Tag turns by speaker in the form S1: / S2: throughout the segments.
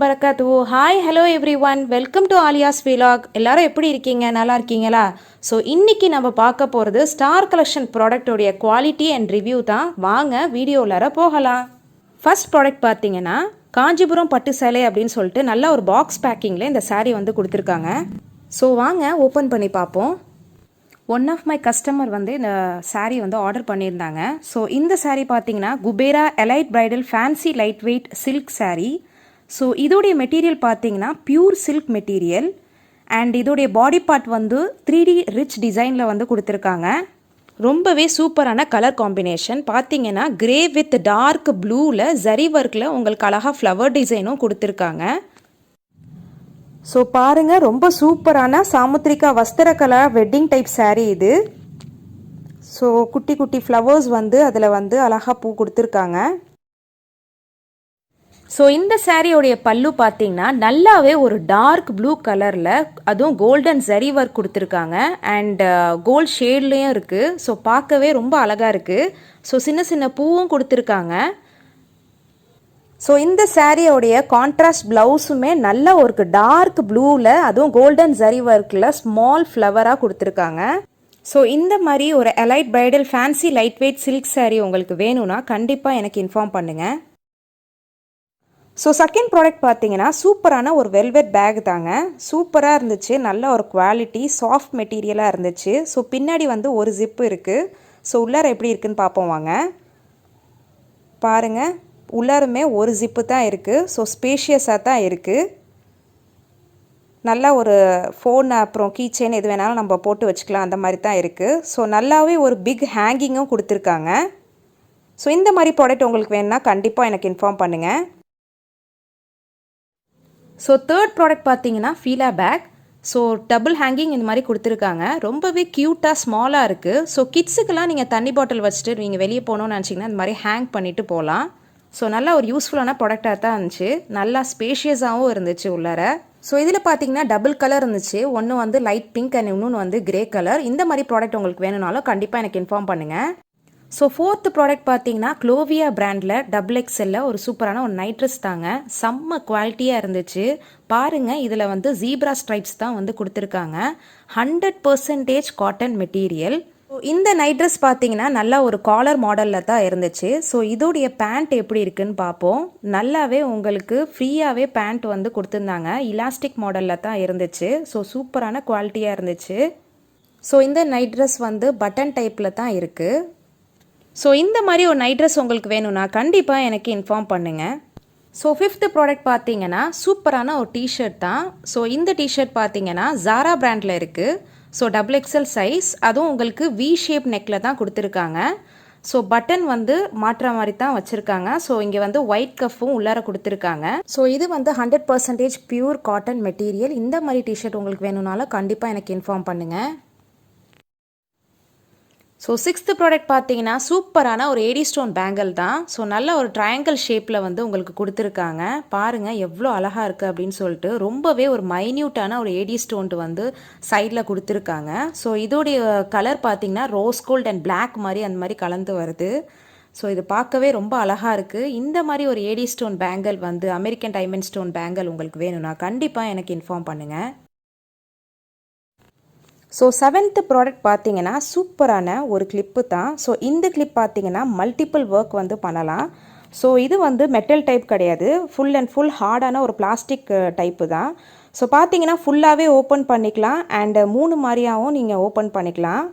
S1: வபரகாத்துஹு. Hi hello everyone, welcome to Aliya's vlog. எல்லாரும் எப்படி இருக்கீங்க? நல்லா இருக்கீங்களா? ஸோ இன்றைக்கி நம்ம பார்க்க போகிறது ஸ்டார் கலெக்ஷன் ப்ராடக்டோடைய குவாலிட்டி அண்ட் ரிவ்யூ தான். வாங்க வீடியோவில் போகலாம். ஃபர்ஸ்ட் ப்ராடக்ட் பார்த்தீங்கன்னா காஞ்சிபுரம் பட்டு சேலை அப்படின்னு சொல்லிட்டு நல்ல ஒரு பாக்ஸ் பேக்கிங்கில் இந்த சாரீ வந்து கொடுத்துருக்காங்க. ஸோ வாங்க ஓப்பன் பண்ணி பார்ப்போம். ஒன் ஆஃப் மை கஸ்டமர் வந்து இந்த சாரீ வந்து ஆர்டர் பண்ணியிருந்தாங்க. ஸோ இந்த சாரீ பார்த்தீங்கன்னா Kubera elite bridal fancy light weight silk sari. So இதோடைய மெட்டீரியல் பார்த்தீங்கன்னா பியூர் சில்க் மெட்டீரியல் அண்ட் இதோடைய பாடி பார்ட் வந்து 3D ரிச் டிசைனில் வந்து கொடுத்துருக்காங்க. ரொம்பவே சூப்பரான கலர் காம்பினேஷன். பார்த்தீங்கன்னா கிரே வித் டார்க் ப்ளூவில் ஜரி ஒர்க்கில் உங்களுக்கு அழகாக ஃப்ளவர் டிசைனும் கொடுத்துருக்காங்க. ஸோ பாருங்கள், ரொம்ப சூப்பரான சாமுத்ரிகா வஸ்திர கலர் வெட்டிங் டைப் சாரீ இது. ஸோ குட்டி குட்டி ஃப்ளவர்ஸ் வந்து அதில் வந்து அழகாக பூ கொடுத்துருக்காங்க. ஸோ இந்த சாரியோடைய பல்லு பார்த்தீங்கன்னா நல்லாவே ஒரு டார்க் ப்ளூ கலரில் அதுவும் கோல்டன் ஜரி ஒர்க் கொடுத்துருக்காங்க அண்ட் கோல்ட் ஷேட்லேயும் இருக்குது. ஸோ பார்க்கவே ரொம்ப அழகாக இருக்குது. ஸோ சின்ன சின்ன பூவும் கொடுத்துருக்காங்க. ஸோ இந்த சாரியோடைய கான்ட்ராஸ்ட் ப்ளவுஸுமே நல்ல ஒரு டார்க் ப்ளூவில் அதுவும் கோல்டன் ஜரி ஒர்க்கில் ஸ்மால் ஃப்ளவராக கொடுத்துருக்காங்க. ஸோ இந்த மாதிரி ஒரு elite bridal fancy light weight silk sari உங்களுக்கு வேணும்னா கண்டிப்பாக எனக்கு இன்ஃபார்ம் பண்ணுங்கள். ஸோ செகண்ட் ப்ராடக்ட் பார்த்தீங்கன்னா சூப்பரான ஒரு வெல்வெட் பேக் தாங்க. சூப்பராக இருந்துச்சு, நல்ல ஒரு குவாலிட்டி சாஃப்ட் மெட்டீரியலாக இருந்துச்சு. ஸோ பின்னாடி வந்து ஒரு ஜிப்பு இருக்குது. ஸோ உள்ளார எப்படி இருக்குன்னு பார்ப்போம் வாங்க. பாருங்கள், உள்ளாருமே ஒரு ஜிப்பு தான் இருக்குது. ஸோ ஸ்பேஷியஸாக தான் இருக்குது. நல்லா ஒரு ஃபோன் அப்புறம் கீ செயின் எது வேணாலும் நம்ம போட்டு வச்சுக்கலாம், அந்த மாதிரி தான் இருக்குது. ஸோ நல்லாவே ஒரு பிக் ஹேங்கிங்கும் கொடுத்துருக்காங்க. ஸோ இந்த மாதிரி ப்ராடக்ட் உங்களுக்கு வேணும்னா கண்டிப்பாக எனக்கு இன்ஃபார்ம் பண்ணுங்கள். ஸோ தேர்ட் ப்ராடக்ட் பார்த்தீங்கன்னா ஃபீலா பேக். ஸோ டபுள் ஹேங்கிங் இந்த மாதிரி கொடுத்துருக்காங்க. ரொம்பவே க்யூட்டாக ஸ்மாலாக இருக்குது. ஸோ கிட்ஸுக்கெல்லாம் நீங்கள் தண்ணி பாட்டில் வச்சுட்டு நீங்கள் வெளியே போகணுன்னு நினச்சிங்கன்னா இந்த மாதிரி ஹேங் பண்ணிவிட்டு போகலாம். ஸோ நல்லா ஒரு யூஸ்ஃபுல்லான ப்ராடக்டாக தான் இருந்துச்சு. நல்லா ஸ்பேஷியஸாகவும் இருந்துச்சு உள்ளார. ஸோ இதில் பார்த்தீங்கன்னா டபுள் கலர் இருந்துச்சு. ஒன்று வந்து லைட் பிங்க் அண்ட் இன்னொன்று வந்து கிரே கலர். இந்த மாதிரி ப்ராடக்ட் உங்களுக்கு வேணும்னாலும் கண்டிப்பாக எனக்கு இன்ஃபார்ம் பண்ணுங்கள். ஸோ ஃபோர்த்து ப்ராடக்ட் பார்த்தீங்கன்னா க்ளோவியா பிராண்டில் XXL ஒரு சூப்பரான ஒரு நைட் ட்ரெஸ் தாங்க. செம்ம குவாலிட்டியாக இருந்துச்சு. பாருங்கள், இதில் வந்து ஜீப்ரா ஸ்ட்ரைப்ஸ் தான் வந்து கொடுத்துருக்காங்க. 100% காட்டன் மெட்டீரியல். இந்த நைட் ட்ரெஸ் பார்த்தீங்கன்னா நல்லா ஒரு காலர் மாடலில் தான் இருந்துச்சு. ஸோ இதோடைய பேண்ட் எப்படி இருக்குன்னு பார்ப்போம். நல்லாவே உங்களுக்கு ஃப்ரீயாகவே பேண்ட் வந்து கொடுத்துருந்தாங்க. இலாஸ்டிக் மாடலில் தான் இருந்துச்சு. ஸோ சூப்பரான குவாலிட்டியாக இருந்துச்சு. ஸோ இந்த நைட் ட்ரெஸ் வந்து பட்டன் டைப்பில் தான் இருக்குது. ஸோ இந்த மாதிரி ஒரு நைட் ட்ரெஸ் உங்களுக்கு வேணும்னா கண்டிப்பாக எனக்கு இன்ஃபார்ம் பண்ணுங்கள். ஸோ ஃபிஃப்த்து ப்ராடக்ட் பார்த்தீங்கன்னா சூப்பரான ஒரு டிஷர்ட் தான். ஸோ இந்த டிஷர்ட் பார்த்தீங்கன்னா ஜாரா பிராண்டில் இருக்குது. ஸோ XXL சைஸ், அதுவும் உங்களுக்கு வி ஷேப் நெக்கில் தான் கொடுத்துருக்காங்க. ஸோ பட்டன் வந்து மாற்றுற மாதிரி தான் வச்சுருக்காங்க. ஸோ இங்கே வந்து ஒயிட் கஃப்பும் உள்ளார கொடுத்துருக்காங்க. ஸோ இது வந்து 100% பியூர் காட்டன் மெட்டீரியல். இந்த மாதிரி டிஷர்ட் உங்களுக்கு வேணும்னாலும் கண்டிப்பாக எனக்கு இன்ஃபார்ம் பண்ணுங்கள். ஸோ சிக்ஸ்த்து ப்ராடக்ட் பார்த்தீங்கன்னா சூப்பரான ஒரு ஏடி ஸ்டோன் பேங்கிள் தான். ஸோ நல்ல ஒரு ட்ரையாங்கிள் ஷேப்பில் வந்து உங்களுக்கு கொடுத்துருக்காங்க. பாருங்கள் எவ்வளோ அழகாக இருக்குது அப்படின்னு சொல்லிட்டு. ரொம்பவே ஒரு மைன்யூட்டான ஒரு ஏடி ஸ்டோன் வந்து சைடில் கொடுத்துருக்காங்க. ஸோ இதோடைய கலர் பார்த்தீங்கன்னா ரோஸ் கோல்ட் அண்ட் பிளாக் மாதிரி அந்த மாதிரி கலந்து வருது. ஸோ இது பார்க்கவே ரொம்ப அழகாக இருக்குது. இந்த மாதிரி ஒரு ஏடி ஸ்டோன் பேங்கிள் வந்து அமெரிக்கன் டைமண்ட் ஸ்டோன் பேங்கிள் உங்களுக்கு வேணும்னா கண்டிப்பாக எனக்கு இன்ஃபார்ம் பண்ணுங்கள். ஸோ செவன்த்து ப்ராடக்ட் பார்த்தீங்கன்னா சூப்பரான ஒரு கிளிப்பு தான். ஸோ இந்த கிளிப் பார்த்தீங்கன்னா மல்டிபிள் ஒர்க் வந்து பண்ணலாம். ஸோ இது வந்து மெட்டல் டைப் கிடையாது, ஃபுல் அண்ட் ஃபுல் ஹார்டான ஒரு பிளாஸ்டிக் டைப்பு தான். ஸோ பார்த்தீங்கன்னா ஃபுல்லாகவே ஓப்பன் பண்ணிக்கலாம் அண்ட் 3 மாதிரியாகவும் நீங்கள் ஓப்பன் பண்ணிக்கலாம்.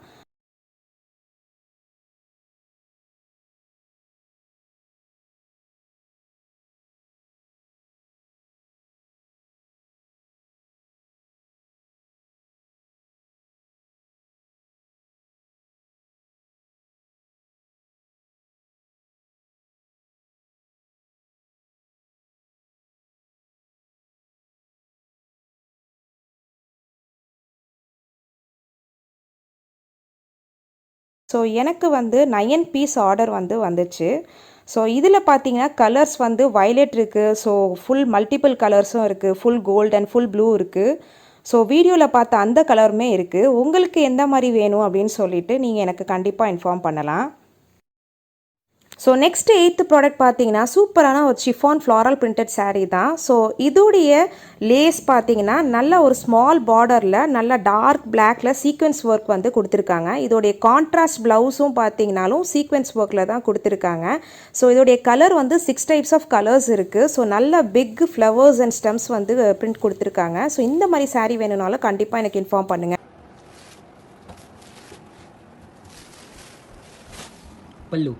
S1: ஸோ எனக்கு வந்து 9 பீஸ் ஆர்டர் வந்து வந்துச்சு. ஸோ இதில் பார்த்தீங்கன்னா கலர்ஸ் வந்து வயலட் இருக்குது. ஸோ ஃபுல் மல்டிபிள் கலர்ஸும் இருக்குது. Full gold and full blue இருக்குது. ஸோ வீடியோவில் பார்த்த அந்த கலருமே இருக்குது. உங்களுக்கு எந்த மாதிரி வேணும் அப்படின்னு சொல்லிட்டு நீங்கள் எனக்கு கண்டிப்பாக இன்ஃபார்ம் பண்ணலாம். ஸோ நெக்ஸ்ட் 8th ப்ராடக்ட் பார்த்தீங்கன்னா சூப்பரான ஒரு சிஃபான் ஃப்ளாரல் பிரிண்டட் saree தான். ஸோ இதோடைய லேஸ் பார்த்தீங்கன்னா நல்ல ஒரு ஸ்மால் பார்டரில் நல்ல டார்க் பிளாக்ல சீக்வென்ஸ் ஒர்க் வந்து கொடுத்துருக்காங்க. இதோடைய கான்ட்ராஸ்ட் ப்ளவுஸும் பார்த்தீங்கனாலும் சீக்வென்ஸ் ஒர்க்கில் தான் கொடுத்துருக்காங்க. ஸோ இதோடைய கலர் வந்து 6 டைப்ஸ் ஆஃப் கலர்ஸ் இருக்குது. ஸோ நல்ல பிக் ஃப்ளவர்ஸ் அண்ட் ஸ்டெம்ஸ் வந்து பிரிண்ட் கொடுத்துருக்காங்க. ஸோ இந்த மாதிரி saree வேணும்னாலும் கண்டிப்பாக எனக்கு இன்ஃபார்ம் பண்ணுங்கள்.
S2: पल्लू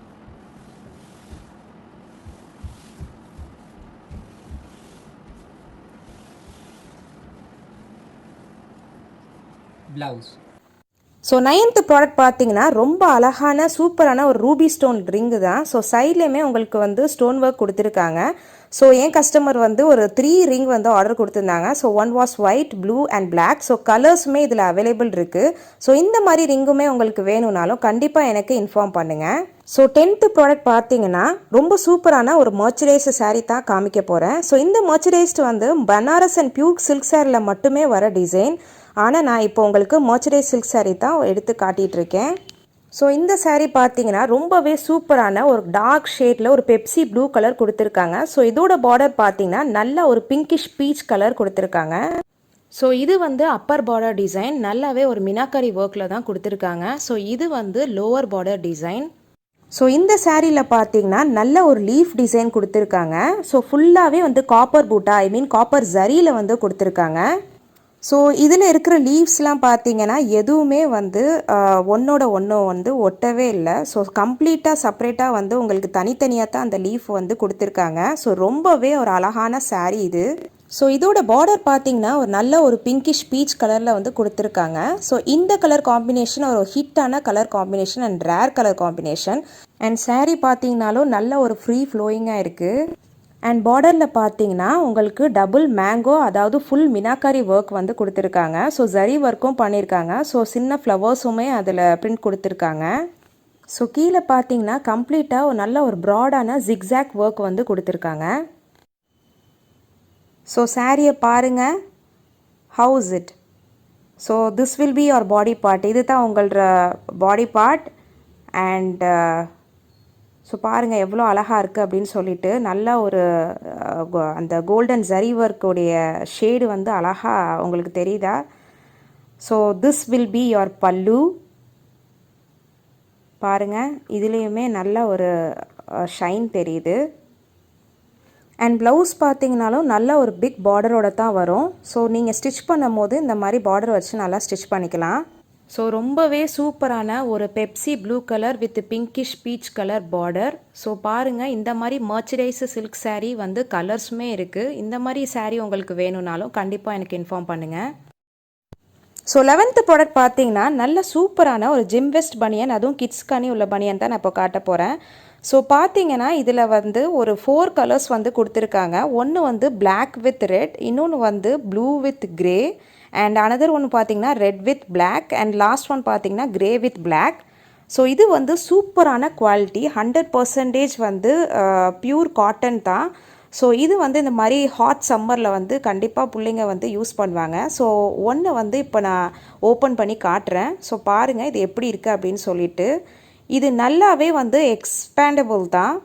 S2: ब्लाउज.
S1: ஸோ 9th ப்ராடக்ட் பார்த்தீங்கன்னா ரொம்ப அழகான சூப்பரான ஒரு ரூபி ஸ்டோன் ரிங்கு தான். ஸோ சைட்லேயுமே உங்களுக்கு வந்து ஸ்டோன் ஒர்க் கொடுத்துருக்காங்க. ஸோ என் கஸ்டமர் வந்து ஒரு 3 ரிங் வந்து ஆர்டர் கொடுத்துருந்தாங்க. So one was white, blue and black. So கலர்ஸுமே இதில் அவைலபிள் இருக்குது. ஸோ இந்த மாதிரி ரிங்குமே உங்களுக்கு வேணும்னாலும் கண்டிப்பாக எனக்கு இன்ஃபார்ம் பண்ணுங்கள். ஸோ 10th ப்ராடக்ட் பார்த்தீங்கன்னா ரொம்ப சூப்பரான ஒரு மர்ச்சரைஸ்டு saree தான் காமிக்க போகிறேன். ஸோ இந்த மர்ச்சரைஸ்டு வந்து பனாரஸ் அண்ட் பியூர் சில்க் சாரியில் மட்டுமே வர டிசைன். ஆனால் நான் இப்போ உங்களுக்கு மர்ச்சரைஸ் சில்க் saree தான் எடுத்து காட்டிகிட்ருக்கேன். ஸோ இந்த saree பார்த்தீங்கன்னா ரொம்பவே சூப்பரான ஒரு டார்க் ஷேடில் ஒரு பெப்சி ப்ளூ கலர் கொடுத்துருக்காங்க. ஸோ இதோட பார்டர் பார்த்தீங்கன்னா நல்ல ஒரு பிங்கிஷ் பீச் கலர் கொடுத்துருக்காங்க. ஸோ இது வந்து அப்பர் பார்டர் டிசைன் நல்லாவே ஒரு மினாக்கரி ஒர்க்கில் தான் கொடுத்துருக்காங்க. ஸோ இது வந்து லோவர் பார்டர் டிசைன். ஸோ இந்த சாரியில் பார்த்தீங்கன்னா நல்ல ஒரு லீஃப் டிசைன் கொடுத்துருக்காங்க. ஸோ ஃபுல்லாகவே வந்து காப்பர் பூட்டா காப்பர் ஜரியில் வந்து கொடுத்துருக்காங்க. ஸோ இதில் இருக்கிற லீவ்ஸ்லாம் பார்த்தீங்கன்னா எதுவுமே வந்து ஒன்றோட ஒன்று வந்து ஒட்டவே இல்லை. ஸோ கம்ப்ளீட்டாக செப்ரேட்டாக வந்து உங்களுக்கு தனித்தனியாக தான் அந்த லீஃப் வந்து கொடுத்துருக்காங்க. ஸோ ரொம்பவே ஒரு அழகான saree இது. ஸோ இதோட பார்டர் பார்த்தீங்கன்னா ஒரு நல்ல ஒரு பிங்கிஷ் பீச் கலரில் வந்து கொடுத்துருக்காங்க. ஸோ இந்த கலர் காம்பினேஷன் ஒரு ஹிட்டான colour combination and rare colour combination. And saree பார்த்தீங்கனாலும் நல்ல ஒரு ஃப்ரீ ஃப்ளோயிங்காக இருக்குது. அண்ட் பார்டரில் பார்த்தீங்கன்னா உங்களுக்கு டபுள் மேங்கோ, அதாவது ஃபுல் மினாக்காரி ஒர்க் வந்து கொடுத்துருக்காங்க. ஸோ ஜரி ஒர்க்கும் பண்ணியிருக்காங்க. ஸோ சின்ன ஃப்ளவர்ஸுமே அதில் பிரிண்ட் கொடுத்துருக்காங்க. ஸோ கீழே பார்த்தீங்கன்னா கம்ப்ளீட்டாக ஒரு நல்ல ஒரு ப்ராடான ஜிக்ஸாக் ஒர்க் வந்து கொடுத்துருக்காங்க. ஸோ சாரியை பாருங்கள், how's it. So this will be your body part. இது தான் உங்களோட பாடி பார்ட். அண்ட் ஸோ பாருங்கள் எவ்வளோ அழகாக இருக்குது அப்படின்னு சொல்லிட்டு நல்ல ஒரு அந்த கோல்டன் ஜரி ஒர்க்குடைய ஷேடு வந்து அழகாக உங்களுக்கு தெரியுதா? So this will be your பல்லு. பாருங்கள் இதுலேயுமே நல்ல ஒரு ஷைன் தெரியுது. அண்ட் ப்ளவுஸ் பார்த்தீங்கனாலும் நல்ல ஒரு பிக் பார்டரோட தான் வரும். ஸோ நீங்கள் ஸ்டிச் பண்ணும் போது இந்த மாதிரி பார்டர் வச்சு நல்லா ஸ்டிச் பண்ணிக்கலாம். ஸோ ரொம்பவே சூப்பரான ஒரு Pepsi blue colour with pinkish peach colour border. So பாருங்கள் இந்த மாதிரி மர்ச்சரைஸ் சில்க் saree வந்து கலர்ஸுமே இருக்குது. இந்த மாதிரி saree உங்களுக்கு வேணும்னாலும் கண்டிப்பாக எனக்கு இன்ஃபார்ம் பண்ணுங்கள். ஸோ 11th ப்ராடக்ட் பார்த்தீங்கன்னா நல்ல சூப்பரான ஒரு ஜிம் வெஸ்ட் பனியன், அதுவும் கிட்ஸ்க்கானி உள்ள பனியன் தான் நான் இப்போ காட்ட போகிறேன். ஸோ பார்த்தீங்கன்னா இதில் வந்து ஒரு 4 கலர்ஸ் வந்து கொடுத்துருக்காங்க. ஒன்று வந்து பிளாக் வித் ரெட், இன்னொன்று வந்து blue with grey, and another ஒன்று பார்த்தீங்கன்னா red with black, and last one பார்த்தீங்கன்னா கிரே வித் பிளாக். ஸோ இது வந்து சூப்பரான குவாலிட்டி, 100% வந்து பியூர் காட்டன் தான். ஸோ இது வந்து இந்த மாதிரி ஹாட் சம்மரில் வந்து கண்டிப்பாக பிள்ளைங்க வந்து யூஸ் பண்ணுவாங்க. ஸோ ஒன்று வந்து இப்போ நான் ஓப்பன் பண்ணி காட்டுறேன். ஸோ பாருங்கள் இது எப்படி இருக்குது அப்படின்னு சொல்லிட்டு. இது நல்லாவே வந்து எக்ஸ்பேண்டபிள் தான்.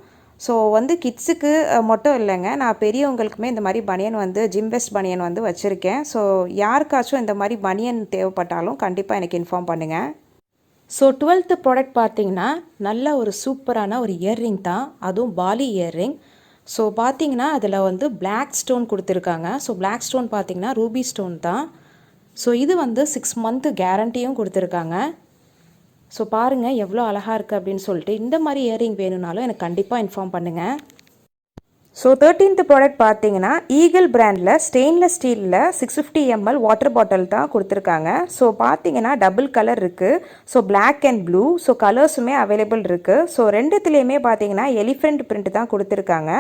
S1: ஸோ வந்து கிட்ஸுக்கு மட்டும் இல்லைங்க, நான் பெரியவங்களுக்குமே இந்த மாதிரி பனியன் வந்து ஜிம் வெஸ்ட் பனியன் வந்து வச்சுருக்கேன். ஸோ யாருக்காச்சும் இந்த மாதிரி பனியன் தேவைப்பட்டாலும் கண்டிப்பாக எனக்கு இன்ஃபார்ம் பண்ணுங்கள். ஸோ 12th ப்ராடக்ட் பார்த்தீங்கன்னா நல்ல ஒரு சூப்பரான ஒரு இயர்ரிங் தான், அதுவும் பாலி இயர்ரிங். ஸோ பார்த்தீங்கன்னா அதில் வந்து பிளாக் ஸ்டோன் கொடுத்துருக்காங்க. ஸோ பிளாக் ஸ்டோன் பார்த்தீங்கன்னா ரூபி ஸ்டோன் தான். ஸோ இது வந்து 6 month கேரண்டியும் கொடுத்துருக்காங்க. ஸோ பாருங்கள் எவ்வளோ அழகாக இருக்குது அப்படின்னு சொல்லிட்டு. இந்த மாதிரி இயரிங் வேணும்னாலும் எனக்கு கண்டிப்பாக இன்ஃபார்ம் பண்ணுங்கள். ஸோ 13th ப்ராடக்ட் பார்த்தீங்கன்னா ஈகிள் பிராண்டில் ஸ்டெயின்லெஸ் ஸ்டீலில் 650 ml வாட்டர் பாட்டில் தான் கொடுத்துருக்காங்க. ஸோ பார்த்தீங்கன்னா டபுள் கலர் இருக்குது. So black and blue. So கலர்ஸுமே அவைலபிள் இருக்குது. ஸோ ரெண்டுத்துலேயுமே பார்த்தீங்கன்னா எலிஃபெண்ட் பிரிண்ட் தான் கொடுத்துருக்காங்க.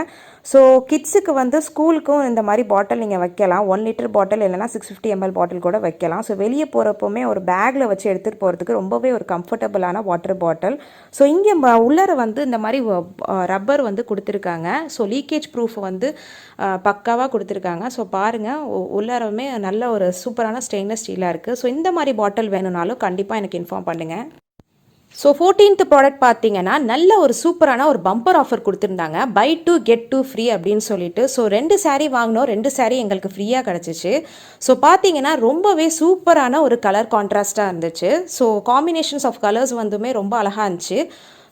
S1: ஸோ கிட்ஸுக்கு வந்து ஸ்கூலுக்கும் இந்த மாதிரி பாட்டில் நீங்கள் வைக்கலாம். 1 liter பாட்டில் இல்லைனா 650 ml பாட்டில் கூட வைக்கலாம். ஸோ வெளியே போகிறப்போமே ஒரு பேக்கில் வச்சு எடுத்துகிட்டு போகிறதுக்கு ரொம்பவே ஒரு கம்ஃபர்டபுளான வாட்டர் பாட்டில். ஸோ இங்கே உள்ளர வந்து இந்த மாதிரி ரப்பர் வந்து கொடுத்துருக்காங்க. ஸோ லீக்கேஜ் ப்ரூஃப் வந்து பக்காவாக கொடுத்துருக்காங்க. ஸோ பாருங்கள் உள்ளாரமே நல்ல ஒரு சூப்பரான ஸ்டெயின்லெஸ் ஸ்டீலாக இருக்குது. ஸோ இந்த மாதிரி பாட்டில் வேணும்னாலும் கண்டிப்பாக எனக்கு இன்ஃபார்ம் பண்ணுங்கள். ஸோ 14th ப்ராடக்ட் பார்த்தீங்கன்னா நல்ல ஒரு சூப்பரான ஒரு பம்பர் ஆஃபர் கொடுத்துருந்தாங்க. பை 2 கெட் 2 ஃப்ரீ அப்படின்னு சொல்லிட்டு. ஸோ 2 saree வாங்கினோம், 2 saree எங்களுக்கு ஃப்ரீயாக கிடச்சிச்சு. ஸோ பார்த்தீங்கன்னா ரொம்பவே சூப்பரான ஒரு கலர் கான்ட்ராஸ்ட்டாக இருந்துச்சு. ஸோ காம்பினேஷன்ஸ் ஆஃப் கலர்ஸ் வந்துமே ரொம்ப அழகாக இருந்துச்சு.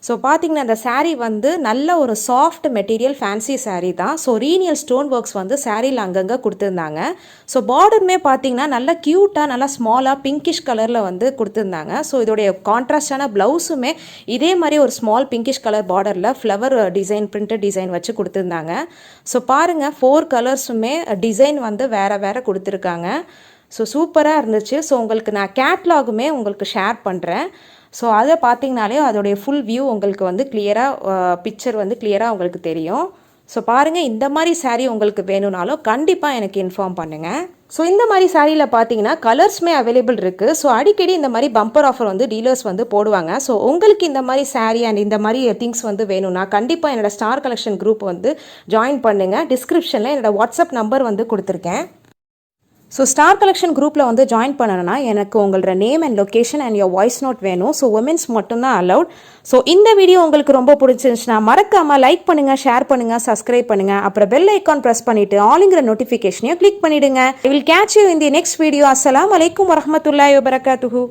S1: ஸோ பார்த்தீங்கன்னா அந்த saree வந்து நல்ல ஒரு சாஃப்ட் மெட்டீரியல் ஃபேன்சி saree தான். ஸோ ரீனியல் ஸ்டோன் ஒர்க்ஸ் வந்து சாரியில் அங்கங்கே கொடுத்துருந்தாங்க. ஸோ பார்டருமே பார்த்தீங்கன்னா நல்லா க்யூட்டாக நல்லா ஸ்மாலாக பிங்கிஷ் கலரில் வந்து கொடுத்துருந்தாங்க. ஸோ இதோடைய கான்ட்ராஸ்டான ப்ளவுஸுமே இதே மாதிரி ஒரு ஸ்மால் பிங்கிஷ் கலர் பார்டரில் ஃப்ளவர் டிசைன் பிரிண்டட் டிசைன் வச்சு கொடுத்துருந்தாங்க. ஸோ பாருங்கள் 4 கலர்ஸுமே டிசைன் வந்து வேறு வேறு கொடுத்துருக்காங்க. ஸோ சூப்பராக இருந்துச்சு. ஸோ உங்களுக்கு நான் கேட்லாகுமே உங்களுக்கு ஷேர் பண்ணுறேன். ஸோ அதை பார்த்தீங்கனாலே அதோடைய ஃபுல் வியூ உங்களுக்கு வந்து கிளியராக பிக்சர் வந்து கிளியராக உங்களுக்கு தெரியும். ஸோ பாருங்கள், இந்த மாதிரி saree உங்களுக்கு வேணும்னாலும் கண்டிப்பாக எனக்கு இன்ஃபார்ம் பண்ணுங்கள். ஸோ இந்த மாதிரி சாரியில் பார்த்தீங்கன்னா கலர்ஸுமே அவைலபிள் இருக்குது. ஸோ அடிக்கடி இந்த மாதிரி பம்பர் ஆஃபர் வந்து டீலர்ஸ் வந்து போடுவாங்க. ஸோ உங்களுக்கு இந்த மாதிரி saree அண்ட் இந்த மாதிரி திங்ஸ் வந்து வேணும்னா கண்டிப்பாக என்னோட ஸ்டார் கலெக்ஷன் குரூப் வந்து ஜாயின் பண்ணுங்கள். டிஸ்கிரிப்ஷனில் என்னோட வாட்ஸ்அப் நம்பர் வந்து கொடுத்துருக்கேன். ஸோ ஸ்டார் கலெக்ஷன் குரூப்பில் வந்து ஜாயின் பண்ணணும்னா எனக்கு உங்களோட name and location and your voice note வேணும். ஸோ உமன்ஸ் மட்டும்தான் அலவுட். ஸோ இந்த வீடியோ உங்களுக்கு ரொம்ப பிடிச்சிருந்துச்சுன்னா மறக்காமல் லைக் பண்ணுங்கள், ஷேர் பண்ணுங்கள், சப்ஸ்கிரைப் பண்ணுங்கள். அப்புறம் பெல் ஐக்கான் ப்ரெஸ் பண்ணிவிட்டு ஆளுங்கிற நோட்டிஃபிகேஷனையும் கிளிக் பண்ணிவிடுங்க. I will catch you in the next video. அஸ்ஸலாமு அலைக்கும் வரஹ்மத்துல்லாஹி வபரகாத்துஹு.